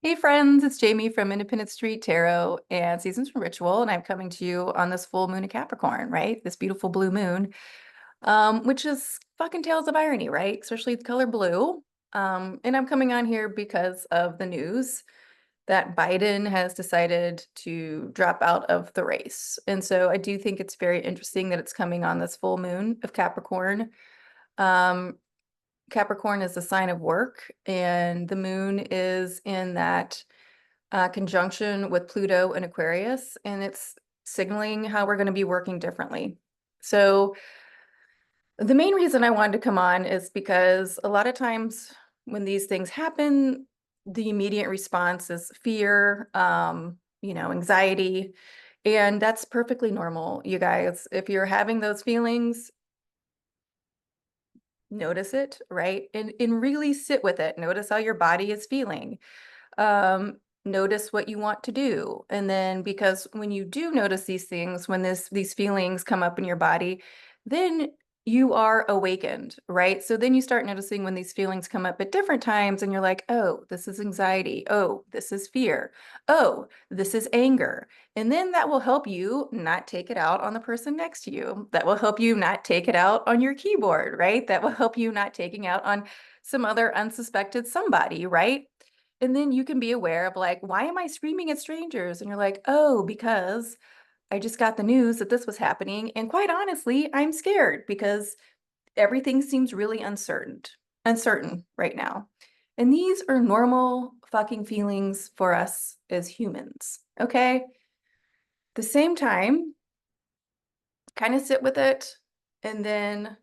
Hey friends, it's Jamie from Independent Street Tarot and Seasons from Ritual, and I'm coming to you on this full moon of Capricorn, right? This beautiful blue moon, which is fucking tales of irony, right? Especially the color blue. And I'm coming on here because of the news that Biden has decided to drop out of the race. And so I do think it's very interesting that it's coming on this full moon of Capricorn. Um, Capricorn is a sign of work, and the moon is in that conjunction with Pluto and Aquarius, and it's signaling how we're going to be working differently. So the main reason I wanted to come on is because a lot of times when these things happen, the immediate response is fear, anxiety, and that's perfectly normal, you guys. If you're having those feelings, notice it, right? And really sit with it. Notice how your body is feeling. Notice what you want to do. And then because when you do notice these things, when these feelings come up in your body, then you are awakened, right? So then you start noticing when these feelings come up at different times and you're like, oh, this is anxiety. Oh, this is fear. Oh, this is anger. And then that will help you not take it out on the person next to you. That will help you not take it out on your keyboard, right? That will help you not taking out on some other unsuspected somebody, right? And then you can be aware of like, why am I screaming at strangers? And you're like, oh, because I just got the news that this was happening. And quite honestly, I'm scared because everything seems really uncertain right now. And these are normal fucking feelings for us as humans. Okay. The same time, kind of sit with it and then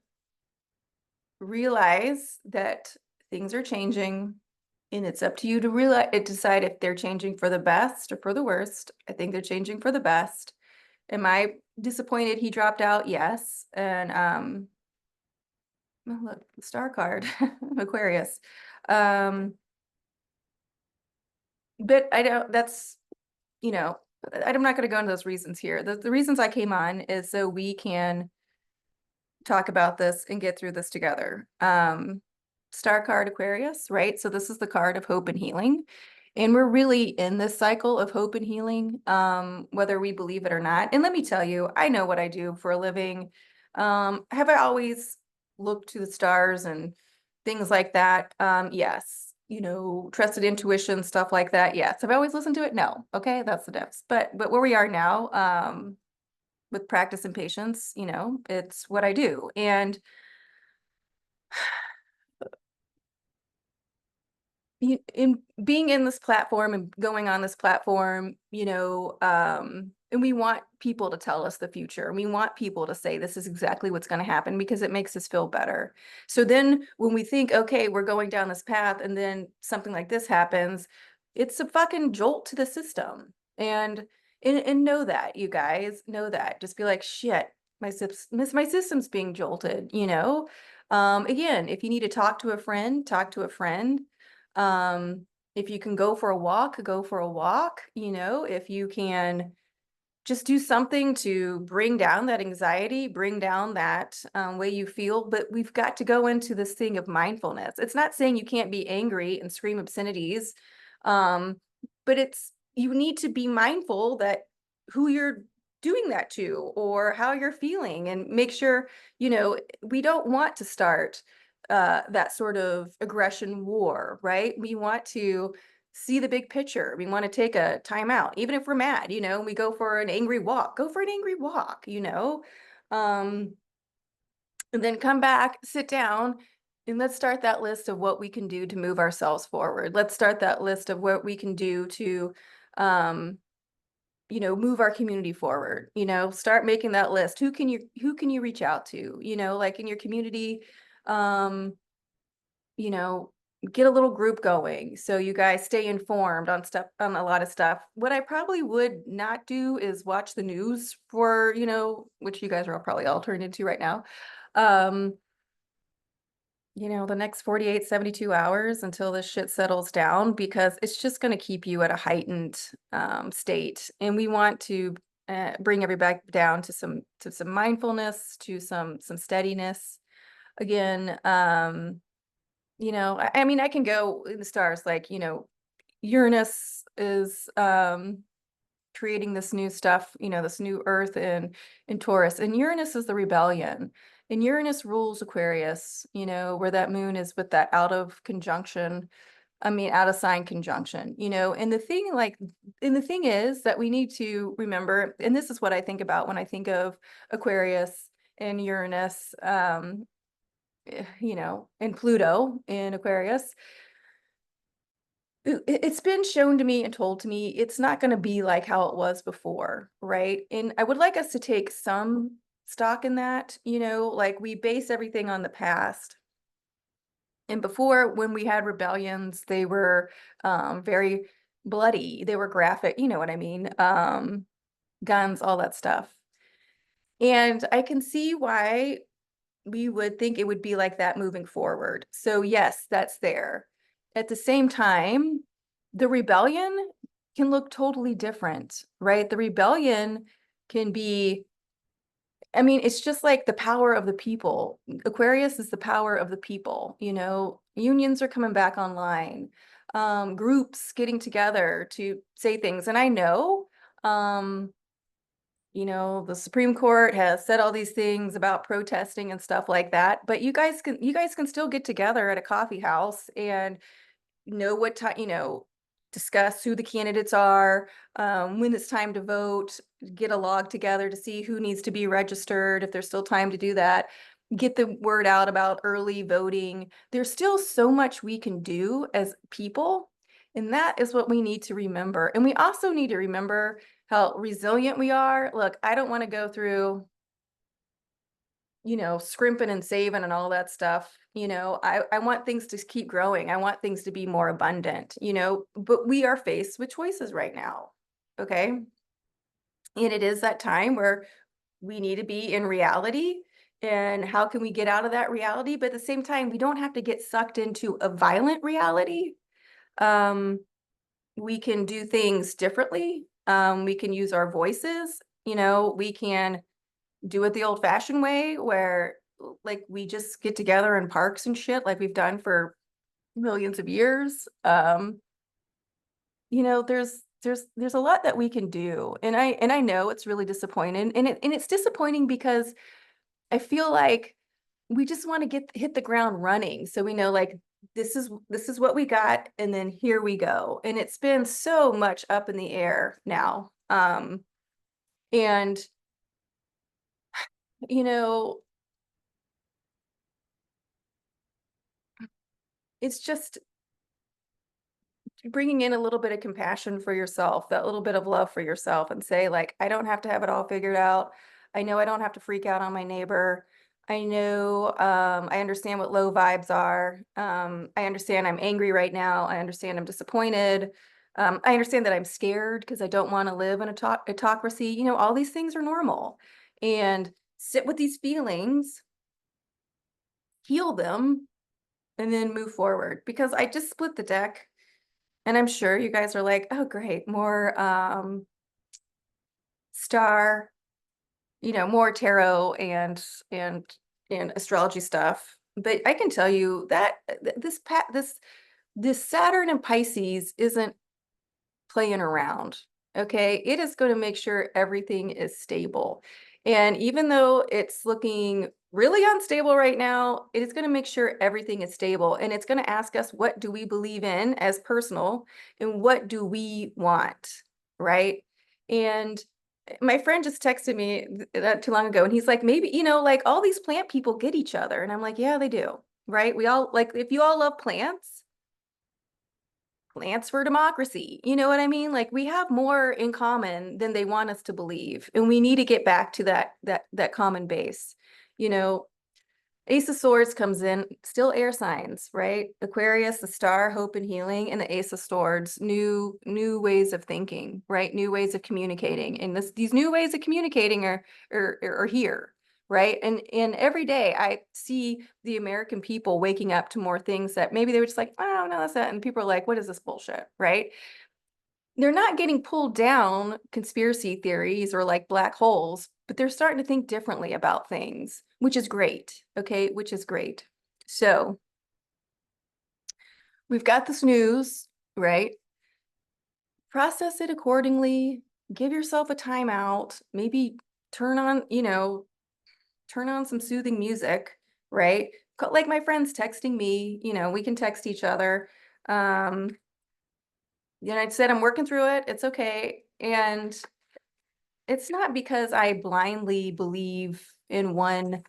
realize that things are changing and it's up to you to decide if they're changing for the best or for the worst. I think they're changing for the best. Am I disappointed he dropped out? Yes. And oh, look, the star card, Aquarius. Um, but I don't, that's, you know, I'm not going to go into those reasons here. The reasons I came on is so we can talk about this and get through this together. Star card Aquarius, right? So this is the card of hope and healing. And we're really in this cycle of hope and healing, whether we believe it or not. And let me tell you, I know what I do for a living. Have I always looked to the stars and things like that? Yes. Trusted intuition, stuff like that. Yes. Have I always listened to it? No. Okay, that's the difference. But where we are now, with practice and patience, it's what I do. And in being in this platform and going on this platform, and we want people to tell us the future. We want people to say this is exactly what's going to happen because it makes us feel better. So then when we think, okay, we're going down this path and then something like this happens, it's a fucking jolt to the system. And know that, you guys, know that. Just be like, shit, my system's being jolted. Again, if you need to talk to a friend, talk to a friend. If you can go for a walk, go for a walk. If you can just do something to bring down that anxiety, bring down that way you feel. But we've got to go into this thing of mindfulness. It's not saying you can't be angry and scream obscenities, but you need to be mindful that who you're doing that to or how you're feeling and make sure, we don't want to start that sort of aggression war, right? We want to see the big picture. We want to take a time out, even if we're mad, we go for an angry walk, go for an angry walk. Um, and then come back, sit down, and let's start that list of what we can do to move ourselves forward. Let's start that list of what we can do to, move our community forward. Start making that list. Who can you reach out to? Like in your community, um, you know, get a little group going so you guys stay informed on a lot of stuff. What I probably would not do is watch the news for, which you guys are all probably all turned into right now. Um, the next 48, 72 hours until this shit settles down because it's just going to keep you at a heightened state. And we want to bring everybody back down to some mindfulness, to some steadiness. Again, I mean, I can go in the stars, like, Uranus is creating this new stuff, this new Earth in Taurus, and Uranus is the rebellion. And Uranus rules Aquarius, where that moon is with that out of conjunction. I mean, out of sign conjunction, and the thing is that we need to remember, and this is what I think about when I think of Aquarius and Uranus, and Pluto in Aquarius. It's been shown to me and told to me it's not going to be like how it was before, right? And I would like us to take some stock in that, like we base everything on the past. And before, when we had rebellions, they were very bloody. They were graphic, you know what I mean? Guns, all that stuff. And I can see why we would think it would be like that moving forward. So yes, that's there. At the same time, the rebellion can look totally different, right? The rebellion can be, I mean, it's just like the power of the people. Aquarius is the power of the people, unions are coming back online, groups getting together to say things. And I know, the Supreme Court has said all these things about protesting and stuff like that, but you guys can still get together at a coffee house and know what time, discuss who the candidates are, when it's time to vote, get a log together to see who needs to be registered, if there's still time to do that, get the word out about early voting. There's still so much we can do as people, and that is what we need to remember. And we also need to remember how resilient we are. Look, I don't want to go through scrimping and saving and all that stuff. I want things to keep growing. I want things to be more abundant, but we are faced with choices right now. Okay. And it is that time where we need to be in reality. And how can we get out of that reality? But at the same time, we don't have to get sucked into a violent reality. We can do things differently. We can use our voices. We can do it the old fashioned way where like we just get together in parks and shit like we've done for millions of years. There's a lot that we can do. And I know it's really disappointing. And it's disappointing because I feel like we just want to hit the ground running. So we know like this is what we got, and then here we go. And it's been so much up in the air now. And you know, it's just bringing in a little bit of compassion for yourself, that little bit of love for yourself, and say like, I don't have to have it all figured out. I know I don't have to freak out on my neighbor. I know, I understand what low vibes are. I understand I'm angry right now. I understand I'm disappointed. I understand that I'm scared because I don't want to live in a autocracy. All these things are normal. And sit with these feelings, heal them, and then move forward. Because I just split the deck. And I'm sure you guys are like, oh, great, more star, more tarot and and astrology stuff. But I can tell you that this Saturn and Pisces isn't playing around. Okay. It is going to make sure everything is stable. And even though it's looking really unstable right now, it is going to make sure everything is stable. And it's going to ask us, what do we believe in as personal and what do we want? Right. And my friend just texted me not too long ago, and he's like, maybe, like all these plant people get each other. And I'm like, yeah, they do. Right. We all like, if you all love plants, plants for democracy. You know what I mean? Like we have more in common than they want us to believe. And we need to get back to that common base. You know, Ace of Swords comes in, still air signs, right? Aquarius, the star, hope and healing, and the Ace of Swords, new ways of thinking, right? New ways of communicating. And these new ways of communicating are here, right? And every day I see the American people waking up to more things that maybe they were just like, oh no, that's that. And people are like, what is this bullshit, right? They're not getting pulled down conspiracy theories or like black holes, but they're starting to think differently about things, which is great. Okay, which is great. So we've got this news, right? Process it accordingly. Give yourself a timeout. Maybe turn on, turn on some soothing music, right? Like my friends texting me, we can text each other. Um, I said I'm working through it. It's okay. And it's not because I blindly believe in one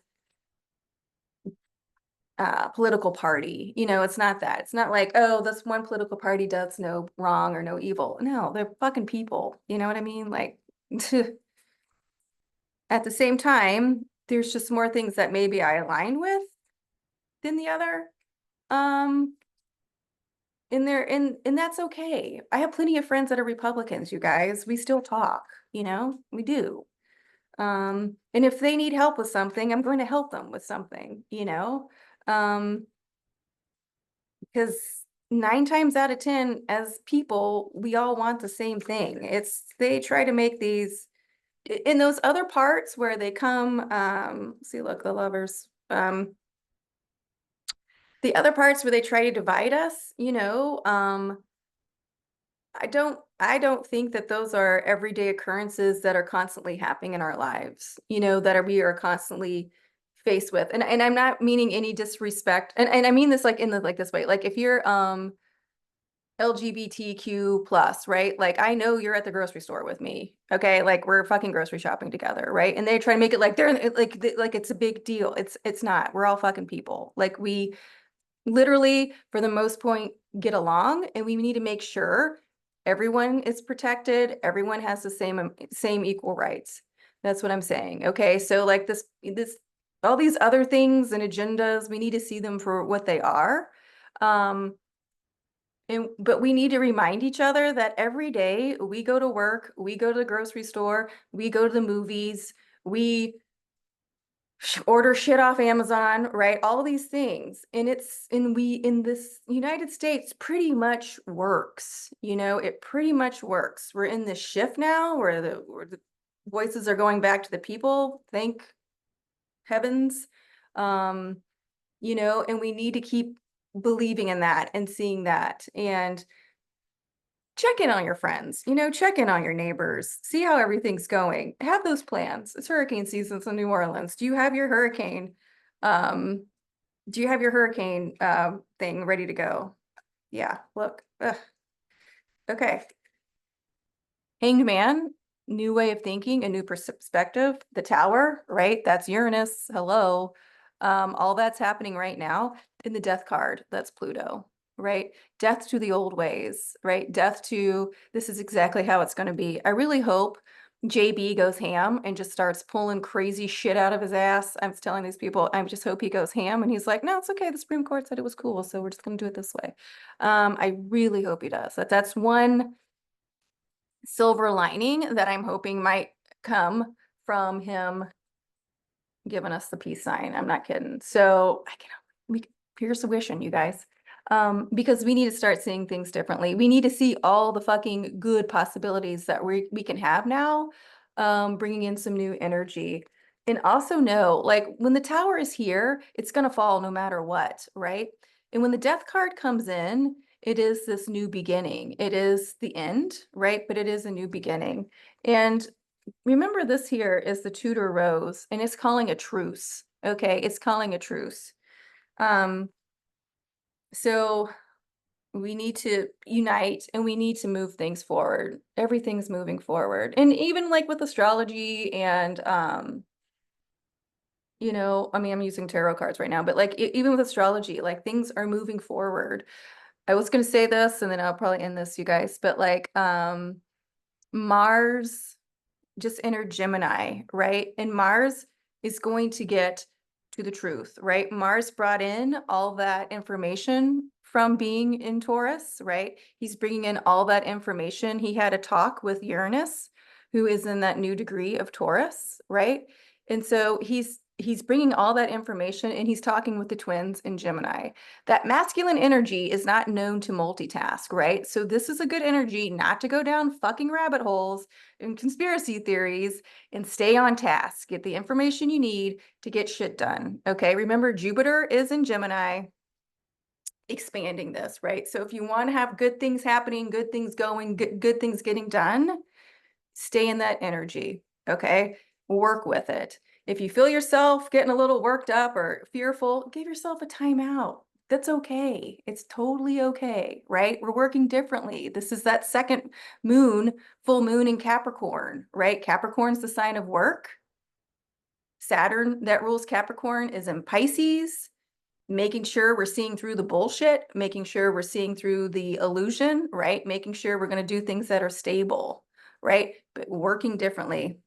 political party. It's not that. It's not like, oh, this one political party does no wrong or no evil. No, they're fucking people. You know what I mean? Like, at the same time, there's just more things that maybe I align with than the other. Um, and that's okay. I have plenty of friends that are Republicans, you guys. We still talk, we do. And if they need help with something, I'm going to help them with something, Um, because 9 times out of 10, as people, we all want the same thing. They try to make these in those other parts where they come, see, look, the lovers, the other parts where they try to divide us, I don't think that those are everyday occurrences that are constantly happening in our lives, we are constantly faced with. And I'm not meaning any disrespect. And I mean this like in the like this way. Like if you're LGBTQ plus, right? Like I know you're at the grocery store with me. Okay. Like we're fucking grocery shopping together, right? And they try to make it like like it's a big deal. It's not. We're all fucking people. Like we literally, for the most point, get along, and we need to make sure everyone is protected, everyone has the same equal rights. That's what I'm saying. Okay, so like this all these other things and agendas, we need to see them for what they are. Um, but we need to remind each other that every day we go to work, we go to the grocery store, we go to the movies, we order shit off Amazon, right? All these things. And in this United States pretty much works. It pretty much works. We're in this shift now where the voices are going back to the people. Thank heavens. Um, and we need to keep believing in that and seeing that. And check in on your friends, check in on your neighbors, see how everything's going. Have those plans. It's hurricane season in New Orleans. Do you have your hurricane? Um, do you have your hurricane thing ready to go? Yeah, look. Ugh. Okay. Hanged Man, new way of thinking, a new perspective. The Tower, right? That's Uranus. Hello. All that's happening right now. In the death card, that's Pluto, right? Death to the old ways, right? Death to this is exactly how it's going to be. I really hope JB goes ham and just starts pulling crazy shit out of his ass. I'm telling these people, I just hope he goes ham and he's like, no, it's okay. The Supreme Court said it was cool, so we're just going to do it this way. I really hope he does. That's one silver lining that I'm hoping might come from him giving us the peace sign. I'm not kidding. So here's a wishing, you guys. Because we need to start seeing things differently. We need to see all the fucking good possibilities that we can have now, bringing in some new energy. And also know, like, when the tower is here, it's going to fall no matter what, right? And when the death card comes in, it is this new beginning. It is the end, right? But it is a new beginning. And remember, this here is the Tudor rose, and it's calling a truce. Okay, it's calling a truce. So we need to unite and we need to move things forward. Everything's moving forward. And even like with astrology and I mean, I'm using tarot cards right now, but like even with astrology, like things are moving forward. I was going to say this and then I'll probably end this, you guys, but like Mars just entered Gemini, right? And Mars is going to get to the truth, right? Mars brought in all that information from being in Taurus, right? He's bringing in all that information. He had a talk with Uranus, who is in that new degree of Taurus, right? And so he's bringing all that information and he's talking with the twins in Gemini. That masculine energy is not known to multitask, right? So this is a good energy not to go down fucking rabbit holes and conspiracy theories and stay on task. Get the information you need to get shit done. Okay. Remember, Jupiter is in Gemini. expanding this, right? So if you want to have good things happening, good things going, good things getting done, stay in that energy, okay? Work with it. If you feel yourself getting a little worked up or fearful, give yourself a timeout. That's okay. It's totally okay, right? We're working differently. This is that second moon, full moon in Capricorn, right? Capricorn's the sign of work. Saturn that rules Capricorn is in Pisces, making sure we're seeing through the bullshit, making sure we're seeing through the illusion, right? Making sure we're going to do things that are stable, right? But working differently.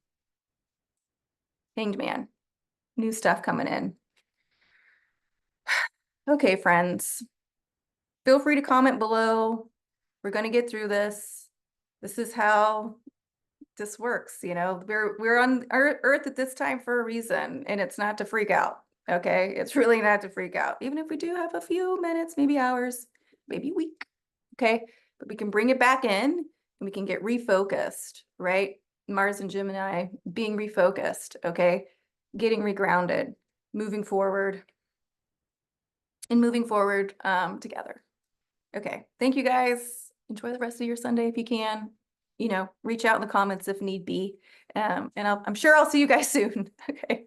Hanged Man, new stuff coming in. Okay, friends, feel free to comment below. We're going to get through this. This is how this works. You know, we're on Earth at this time for a reason, and it's not to freak out. Okay, it's really not to freak out. Even if we do have a few minutes, maybe hours, maybe a week. Okay, but we can bring it back in, and we can get refocused. Right, Mars and Gemini being refocused. Okay, getting regrounded, moving forward, and moving forward together. Okay, thank you guys. Enjoy the rest of your Sunday if you can. You know, reach out in the comments if need be. And I'm sure I'll see you guys soon. Okay.